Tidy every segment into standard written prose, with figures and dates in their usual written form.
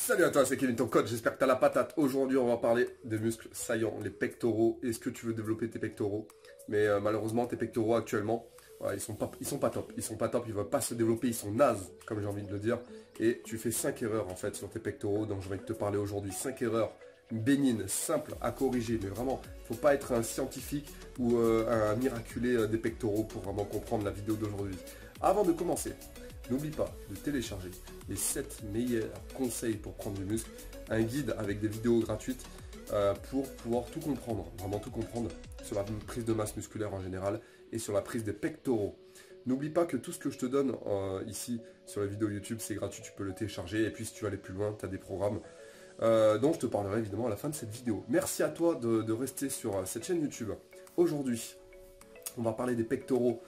Salut à toi, c'est Kevin ton coach, j'espère que tu as la patate. Aujourd'hui on va parler des muscles saillants, les pectoraux. Est-ce que tu veux développer tes pectoraux? Mais malheureusement tes pectoraux actuellement, voilà, ils sont pas top. Ils sont pas top, ils ne veulent pas se développer, ils sont nazes, comme j'ai envie de le dire. Et tu fais 5 erreurs en fait sur tes pectoraux, donc je vais te parler aujourd'hui. 5 erreurs bénignes, simples à corriger, mais vraiment, il ne faut pas être un scientifique ou un miraculé des pectoraux pour vraiment comprendre la vidéo d'aujourd'hui. Avant de commencer, n'oublie pas de télécharger les 7 meilleurs conseils pour prendre du muscle, un guide avec des vidéos gratuites pour pouvoir tout comprendre, vraiment tout comprendre sur la prise de masse musculaire en général et sur la prise des pectoraux. N'oublie pas que tout ce que je te donne ici sur la vidéo YouTube, c'est gratuit, tu peux le télécharger et puis si tu veux aller plus loin, tu as des programmes dont je te parlerai évidemment à la fin de cette vidéo. Merci à toi de rester sur cette chaîne YouTube. Aujourd'hui, on va parler des pectoraux.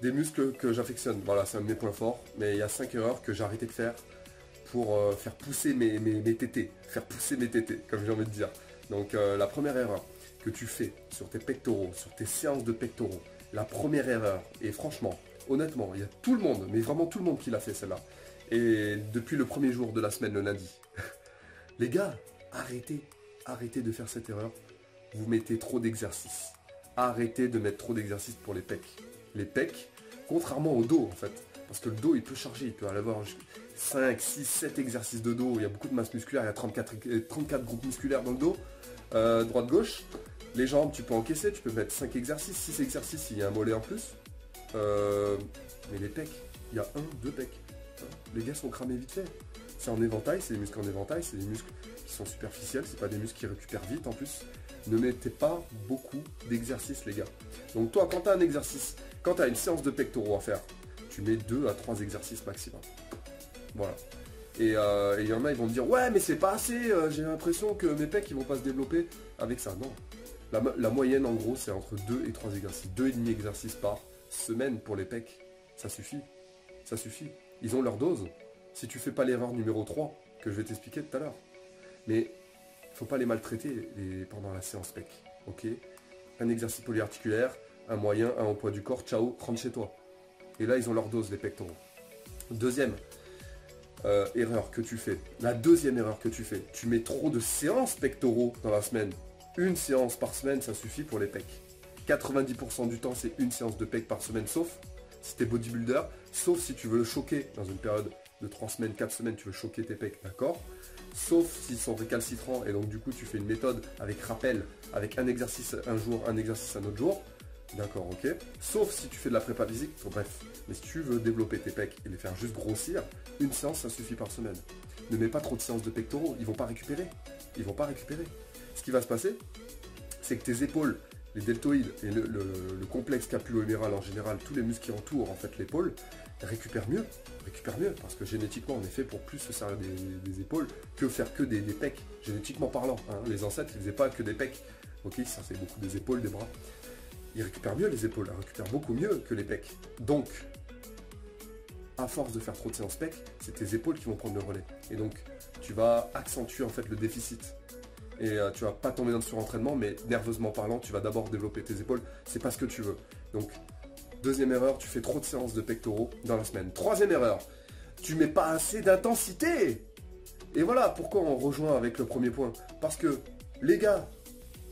Des muscles que j'affectionne, voilà, c'est un de mes points forts, mais il y a 5 erreurs que j'ai arrêté de faire pour faire pousser mes tétés, faire pousser mes tétés, comme j'ai envie de dire. Donc la première erreur que tu fais sur tes pectoraux, sur tes séances de pectoraux, la première erreur, et franchement, honnêtement, il y a tout le monde, mais vraiment tout le monde qui l'a fait celle-là, et depuis le premier jour de la semaine, le lundi. Les gars, arrêtez de faire cette erreur, vous mettez trop d'exercices. Arrêtez de mettre trop d'exercices pour les pecs. Les pecs, contrairement au dos en fait, parce que le dos il peut charger, il peut aller avoir 5, 6, 7 exercices de dos, il y a beaucoup de masse musculaire, il y a 34 groupes musculaires dans le dos, droite-gauche. Les jambes tu peux encaisser, tu peux mettre 5 exercices, 6 exercices s'il y a un mollet en plus. Mais les pecs, il y a 1, 2 pecs. Les gars sont cramés vite fait. C'est en éventail, c'est des muscles en éventail, c'est des muscles qui sont superficiels, c'est pas des muscles qui récupèrent vite en plus. Ne mettez pas beaucoup d'exercices les gars. Donc toi quand tu as un exercice, quand tu as une séance de pectoraux à faire, tu mets 2 à 3 exercices maximum. Voilà. Et il y en a ils vont me dire ouais mais c'est pas assez, j'ai l'impression que mes pecs ils vont pas se développer avec ça. Non. La moyenne en gros c'est entre 2 et 3 exercices. 2,5 exercices par semaine pour les pecs. Ça suffit. Ça suffit. Ils ont leur dose. Si tu fais pas l'erreur numéro 3 que je vais t'expliquer tout à l'heure. Mais faut pas les maltraiter pendant la séance pec. Ok. Un exercice polyarticulaire, un moyen, un au poids du corps, ciao, rentre chez toi. Et là ils ont leur dose les pectoraux. Deuxième erreur que tu fais. La deuxième erreur que tu fais, tu mets trop de séances pectoraux dans la semaine. Une séance par semaine, ça suffit pour les pecs. 90% du temps, c'est une séance de pecs par semaine, sauf si tu es bodybuilder, sauf si tu veux le choquer dans une période de 3 semaines, 4 semaines, tu veux choquer tes pecs, d'accord? Sauf s'ils sont récalcitrants et donc du coup tu fais une méthode avec rappel, avec un exercice un jour, un exercice un autre jour, d'accord, ok? Sauf si tu fais de la prépa physique, bref. Mais si tu veux développer tes pecs et les faire juste grossir, une séance ça suffit par semaine. Ne mets pas trop de séances de pectoraux, ils vont pas récupérer. Ils vont pas récupérer. Ce qui va se passer, c'est que tes épaules, les deltoïdes et le complexe capulo-huméral en général, tous les muscles qui entourent en fait l'épaule, récupèrent mieux, parce que génétiquement on est fait pour plus se servir des épaules que faire que des pecs, génétiquement parlant. Hein. Les ancêtres ils faisaient pas que des pecs, ok, ça c'est beaucoup des épaules, des bras. Ils récupèrent mieux les épaules, ils récupèrent beaucoup mieux que les pecs. Donc, à force de faire trop de séances pecs, c'est tes épaules qui vont prendre le relais. Et donc, tu vas accentuer en fait le déficit. Et tu vas pas tomber dans le surentraînement, mais nerveusement parlant, tu vas d'abord développer tes épaules. C'est pas ce que tu veux. Donc, deuxième erreur, tu fais trop de séances de pectoraux dans la semaine. Troisième erreur, tu mets pas assez d'intensité. Et voilà pourquoi on rejoint avec le premier point. Parce que les gars,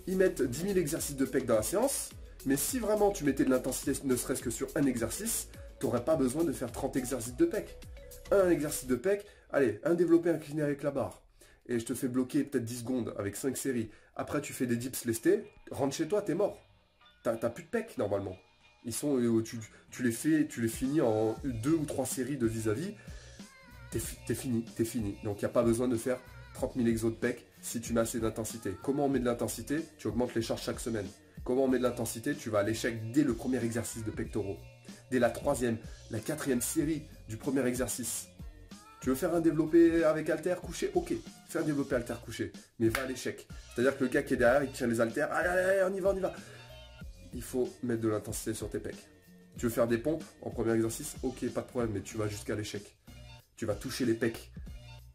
ils mettent 10 000 exercices de pecs dans la séance, mais si vraiment tu mettais de l'intensité ne serait-ce que sur un exercice, tu n'aurais pas besoin de faire 30 exercices de pecs. Un exercice de pecs, allez, un développé incliné avec la barre. Et je te fais bloquer peut-être 10 secondes avec 5 séries. Après tu fais des dips lestés, rentre chez toi, t'es mort. T'as plus de pecs normalement. Ils sont, tu les finis en 2 ou 3 séries de vis-à-vis. T'es fini. Donc il n'y a pas besoin de faire 30 000 exos de pecs si tu mets assez d'intensité. Comment on met de l'intensité? Tu augmentes les charges chaque semaine. Comment on met de l'intensité? Tu vas à l'échec dès le premier exercice de pectoraux. Dès la 3e, la 4e série du premier exercice. Tu veux faire un développé avec haltère couché? Ok, fais un développé haltère couché, mais va à l'échec. C'est-à-dire que le gars qui est derrière, il tient les haltères, allez, on y va. Il faut mettre de l'intensité sur tes pecs. Tu veux faire des pompes en premier exercice? Ok, pas de problème, mais tu vas jusqu'à l'échec. Tu vas toucher les pecs,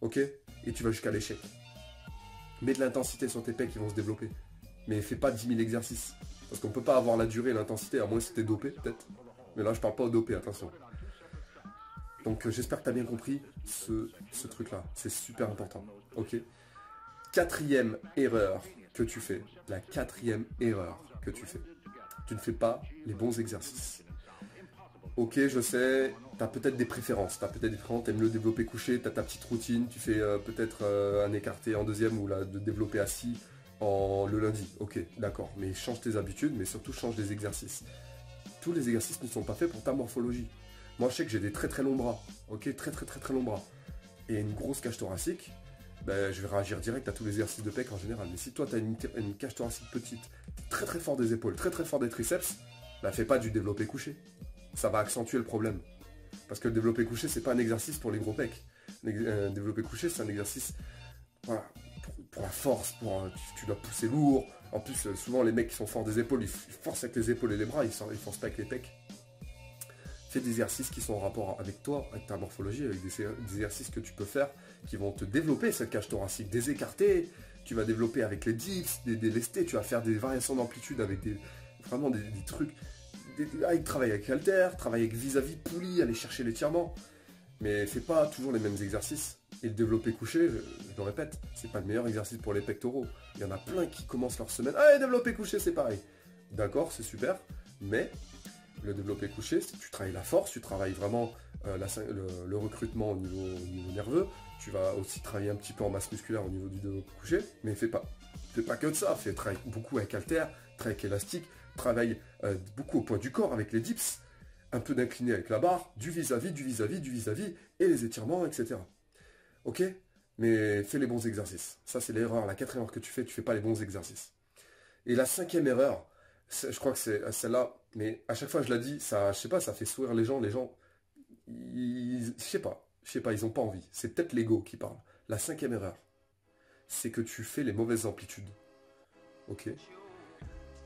ok? Et tu vas jusqu'à l'échec. Mets de l'intensité sur tes pecs, ils vont se développer. Mais fais pas 10 000 exercices. Parce qu'on peut pas avoir la durée et l'intensité, à moins si t'es dopé peut-être. Mais là je parle pas au dopé, attention. Donc j'espère que tu as bien compris ce truc-là. C'est super important. Ok. Quatrième erreur que tu fais. La quatrième erreur que tu fais. Tu ne fais pas les bons exercices. Ok, je sais, tu as peut-être des préférences. Tu as peut-être des préférences, tu aimes le développé couché, tu as ta petite routine, tu fais peut-être un écarté en deuxième ou de développer assis le lundi. Ok, d'accord. Mais change tes habitudes, mais surtout change les exercices. Tous les exercices ne sont pas faits pour ta morphologie. Moi, je sais que j'ai des très très longs bras. Ok, très longs bras. Et une grosse cage thoracique, ben, je vais réagir direct à tous les exercices de pec en général. Mais si toi, tu as une cage thoracique petite, très fort des épaules, très fort des triceps, ben, fais pas du développé couché. Ça va accentuer le problème. Parce que le développé couché, c'est pas un exercice pour les gros pecs. Développé couché, c'est un exercice voilà, pour la force, tu dois pousser lourd. En plus, souvent, les mecs qui sont forts des épaules, ils forcent avec les épaules et les bras, ils forcent pas avec les pecs. Fais des exercices qui sont en rapport avec toi, avec ta morphologie, avec des exercices que tu peux faire qui vont te développer cette cage thoracique. Des écartés, tu vas développer avec les dips, des lestés, tu vas faire des variations d'amplitude avec vraiment des trucs. Travailler avec halter, travailler avec vis-à-vis, poulie, aller chercher l'étirement. Mais fais pas toujours les mêmes exercices. Et le développé couché, je le répète, c'est pas le meilleur exercice pour les pectoraux. Il y en a plein qui commencent leur semaine. Ah, développé couché, c'est pareil. D'accord, c'est super. Mais le développé couché, tu travailles la force, tu travailles vraiment le recrutement au niveau nerveux. Tu vas aussi travailler un petit peu en masse musculaire au niveau du développé couché. Mais fais pas que de ça. Travaille beaucoup avec halter, travaille avec élastique, travaille beaucoup au poids du corps avec les dips, un peu d'incliné avec la barre, du vis-à-vis, et les étirements, etc. Ok? Mais fais les bons exercices. Ça, c'est l'erreur. La quatrième erreur que tu fais pas les bons exercices. Et la cinquième erreur, je crois que c'est celle-là, mais à chaque fois je la dis, ça, je sais pas, ça fait sourire les gens, je sais pas, ils ont pas envie. C'est peut-être l'ego qui parle. La cinquième erreur, c'est que tu fais les mauvaises amplitudes. Ok?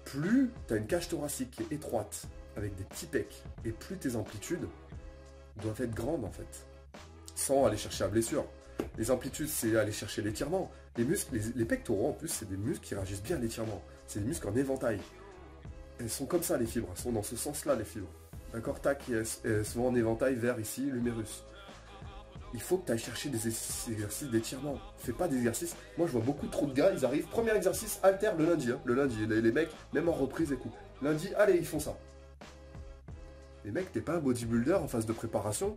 Plus tu as une cage thoracique qui est étroite, avec des petits pecs, et plus tes amplitudes doivent être grandes en fait, sans aller chercher la blessure. Les amplitudes, c'est aller chercher l'étirement. Les muscles, les pectoraux en plus, c'est des muscles qui réagissent bien à l'étirement. C'est des muscles en éventail. Elles sont comme ça les fibres, elles sont dans ce sens-là les fibres. D'accord, tac, elles sont en éventail vers ici, l'humérus. Il faut que tu ailles chercher des exercices d'étirement. Fais pas d'exercices. Moi je vois beaucoup trop de gars, ils arrivent, premier exercice, halter le lundi. Hein. Le lundi, les mecs, même en reprise et coup. Lundi, allez, ils font ça. Les mecs, t'es pas un bodybuilder en phase de préparation.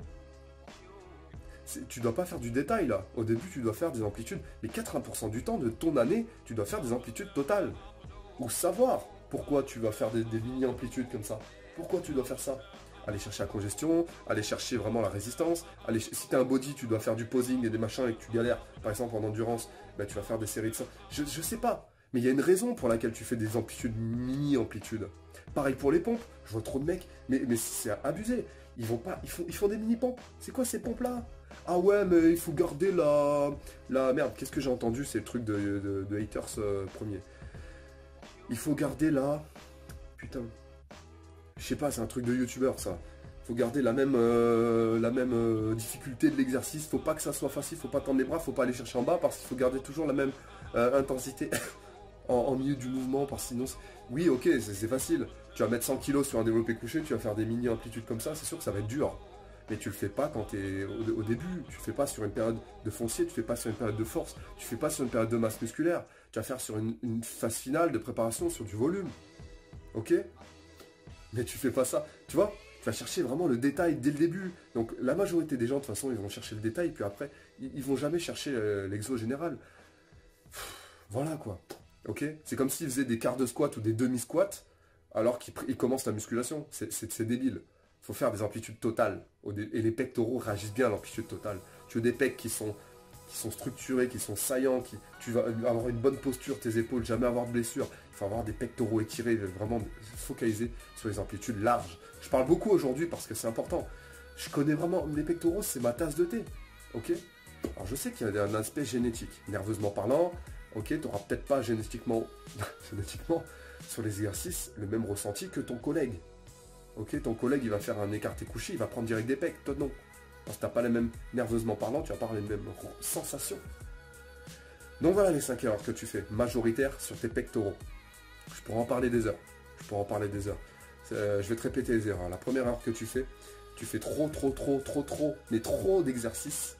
Tu dois pas faire du détail là. Au début, tu dois faire des amplitudes. Mais 80% du temps de ton année, tu dois faire des amplitudes totales. Ou savoir pourquoi tu vas faire des mini-amplitudes comme ça. Pourquoi tu dois faire ça? Aller chercher la congestion, aller chercher vraiment la résistance. Si tu as un body, tu dois faire du posing et des machins et que tu galères, par exemple en endurance, bah, tu vas faire des séries de ça. Je sais pas, mais il y a une raison pour laquelle tu fais des amplitudes, mini-amplitudes. Pareil pour les pompes, je vois trop de mecs, mais c'est abusé. Ils font des mini-pompes. C'est quoi ces pompes-là? Ah ouais, mais il faut garder la merde, qu'est-ce que j'ai entendu? C'est le truc de haters premier. Il faut garder putain. Je sais pas, c'est un truc de youtubeur ça. Faut garder la même difficulté de l'exercice. Faut pas que ça soit facile, faut pas tendre les bras, faut pas aller chercher en bas parce qu'il faut garder toujours la même intensité en milieu du mouvement. Parce que sinon, oui, ok, c'est facile. Tu vas mettre 100 kg sur un développé couché, tu vas faire des mini amplitudes comme ça, c'est sûr que ça va être dur. Mais tu le fais pas quand tu es au début. Tu le fais pas sur une période de foncier, tu le fais pas sur une période de force, tu le fais pas sur une période de masse musculaire. Tu vas faire sur une phase finale de préparation sur du volume. Ok? Mais tu fais pas ça, tu vois, tu vas chercher vraiment le détail dès le début. Donc la majorité des gens, de toute façon, ils vont chercher le détail, puis après, ils vont jamais chercher l'exo général. Voilà quoi, ok? C'est comme s'ils faisaient des quarts de squat ou des demi-squats, alors qu'ils commencent la musculation. C'est débile. Il faut faire des amplitudes totales. Et les pectoraux réagissent bien à l'amplitude totale. Tu veux des pecs qui sont structurés, qui sont saillants, tu vas avoir une bonne posture, tes épaules, jamais avoir de blessure. Il faut avoir des pectoraux étirés, vraiment focaliser sur les amplitudes larges. Je parle beaucoup aujourd'hui parce que c'est important. Je connais vraiment, les pectoraux, c'est ma tasse de thé. Ok? Alors je sais qu'il y a un aspect génétique. Nerveusement parlant, ok, tu n'auras peut-être pas génétiquement sur les exercices le même ressenti que ton collègue. Ok, ton collègue il va faire un écarté couché, il va prendre direct des pecs, toi non. Parce que tu n'as pas les mêmes, nerveusement parlant, tu n'as pas les mêmes sensations. Donc voilà les 5 erreurs que tu fais, majoritaires sur tes pectoraux. Je pourrais en parler des heures. Je vais te répéter les erreurs. La première erreur que tu fais, tu fais trop, mais trop d'exercices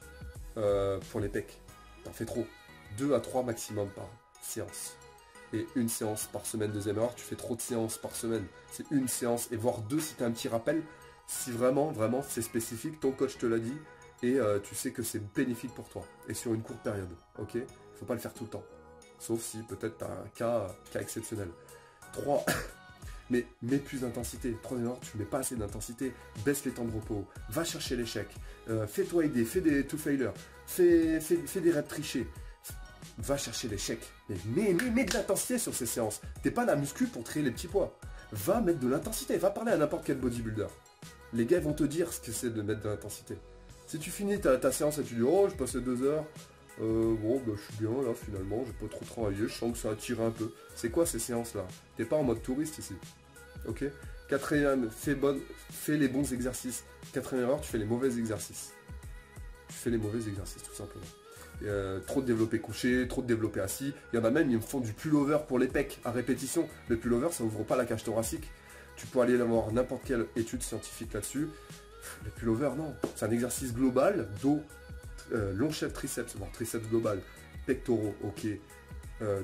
pour les pecs. T'en fais trop. 2 à 3 maximum par séance. Et une séance par semaine, deuxième erreur, tu fais trop de séances par semaine. C'est une séance, et voire 2 si tu as un petit rappel. Si vraiment c'est spécifique, ton coach te l'a dit, et tu sais que c'est bénéfique pour toi. Et sur une courte période, ok? Il ne faut pas le faire tout le temps. Sauf si peut-être tu as un cas exceptionnel. 3. Mais mets plus d'intensité. Troisième erreur, tu ne mets pas assez d'intensité. Baisse les temps de repos. Va chercher l'échec. Fais-toi aider. Fais des two-failers. Fais des reps trichés. Va chercher l'échec. Mais mets de l'intensité sur ces séances. T'es pas la muscu pour trier les petits poids. Va mettre de l'intensité. Va parler à n'importe quel bodybuilder. Les gars vont te dire ce que c'est de mettre de l'intensité. Si tu finis ta séance et tu dis « Oh, je passais 2 heures. Bon, bah, je suis bien là finalement. J'ai pas trop travaillé. Je sens que ça a tiré un peu. » C'est quoi ces séances-là? T'es pas en mode touriste ici. Ok. Quatrième, fais les bons exercices. Quatrième erreur, tu fais les mauvais exercices. Tu fais les mauvais exercices, tout simplement. Trop de développé couché, trop de développé assis. Il y en a même, ils me font du pullover pour les pecs à répétition. Le pullover, ça ouvre pas la cage thoracique. Tu peux aller voir n'importe quelle étude scientifique là-dessus. Le pullover, non. C'est un exercice global, dos, long chef triceps, voire triceps global, pectoraux, ok.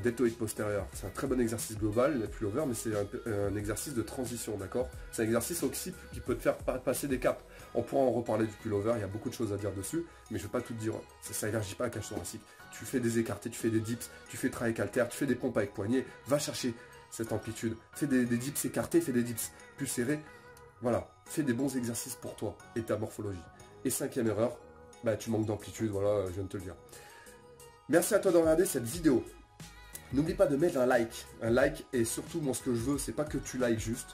Deltoïde postérieur, c'est un très bon exercice global, le pullover, mais c'est un exercice de transition, d'accord? C'est un exercice aussi qui peut te faire passer des caps. On pourra en reparler du pullover, il y a beaucoup de choses à dire dessus, mais je ne vais pas tout te dire, ça élargit pas la cage thoracique. Tu fais des écartés, tu fais des dips, tu fais travail haltère, tu fais des pompes avec poignet, va chercher cette amplitude. Fais des dips écartés, fais des dips plus serrés. Voilà, fais des bons exercices pour toi et ta morphologie. Et cinquième erreur, bah, tu manques d'amplitude, voilà, je viens de te le dire. Merci à toi de regarder cette vidéo. N'oublie pas de mettre un like, et surtout, moi ce que je veux, c'est pas que tu likes juste,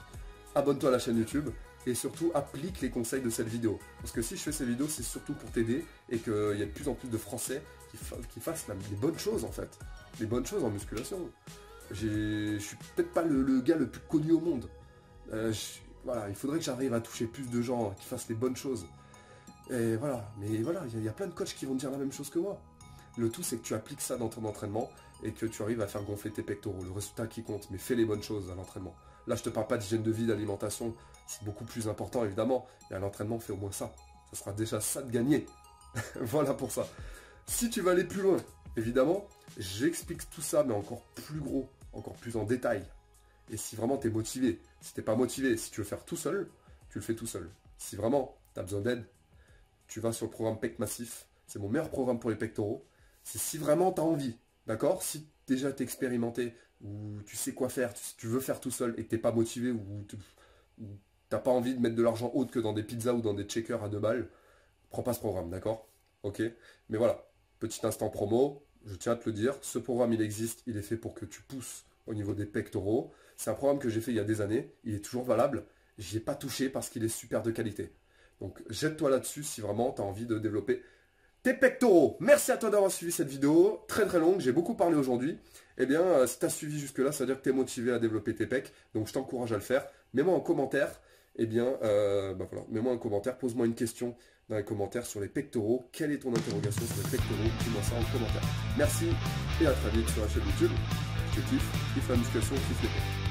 abonne-toi à la chaîne YouTube, et surtout applique les conseils de cette vidéo. Parce que si je fais ces vidéos, c'est surtout pour t'aider, et qu'il y a de plus en plus de Français qui fassent les bonnes choses en fait, les bonnes choses en musculation. Je suis peut-être pas le gars le plus connu au monde, voilà, il faudrait que j'arrive à toucher plus de gens, qui fassent les bonnes choses. Et voilà, mais voilà, il y a plein de coachs qui vont dire la même chose que moi. Le tout, c'est que tu appliques ça dans ton entraînement et que tu arrives à faire gonfler tes pectoraux. Le résultat qui compte, mais fais les bonnes choses à l'entraînement. Là, je te parle pas d'hygiène de vie, d'alimentation. C'est beaucoup plus important, évidemment. Et à l'entraînement, fais au moins ça. Ça sera déjà ça de gagner. Voilà pour ça. Si tu veux aller plus loin, évidemment, j'explique tout ça, mais encore plus gros, encore plus en détail. Et si vraiment tu es motivé, si tu n'es pas motivé, si tu veux faire tout seul, tu le fais tout seul. Si vraiment tu as besoin d'aide, tu vas sur le programme PEC Massif. C'est mon meilleur programme pour les pectoraux. C'est si vraiment tu as envie, d'accord? Si déjà tu es expérimenté, ou tu sais quoi faire, tu veux faire tout seul et que tu n'es pas motivé, ou tu n'as pas envie de mettre de l'argent autre que dans des pizzas ou dans des checkers à 2 balles, prends pas ce programme, d'accord? Ok? Mais voilà, petit instant promo, je tiens à te le dire, ce programme il existe, il est fait pour que tu pousses au niveau des pectoraux. C'est un programme que j'ai fait il y a des années, il est toujours valable, j'y ai pas touché parce qu'il est super de qualité. Donc jette-toi là-dessus si vraiment tu as envie de développer tes pectoraux. Merci à toi d'avoir suivi cette vidéo, très longue, j'ai beaucoup parlé aujourd'hui. Eh bien, si tu as suivi jusque-là, ça veut dire que tu es motivé à développer tes pecs, donc je t'encourage à le faire. Mets-moi en commentaire, eh bien, voilà, mets-moi un commentaire, pose-moi une question dans les commentaires sur les pectoraux. Quelle est ton interrogation sur les pectoraux? Dis-moi ça en commentaire. Merci et à très vite sur la chaîne YouTube. Je te kiffe la musculation, kiffe les pecs.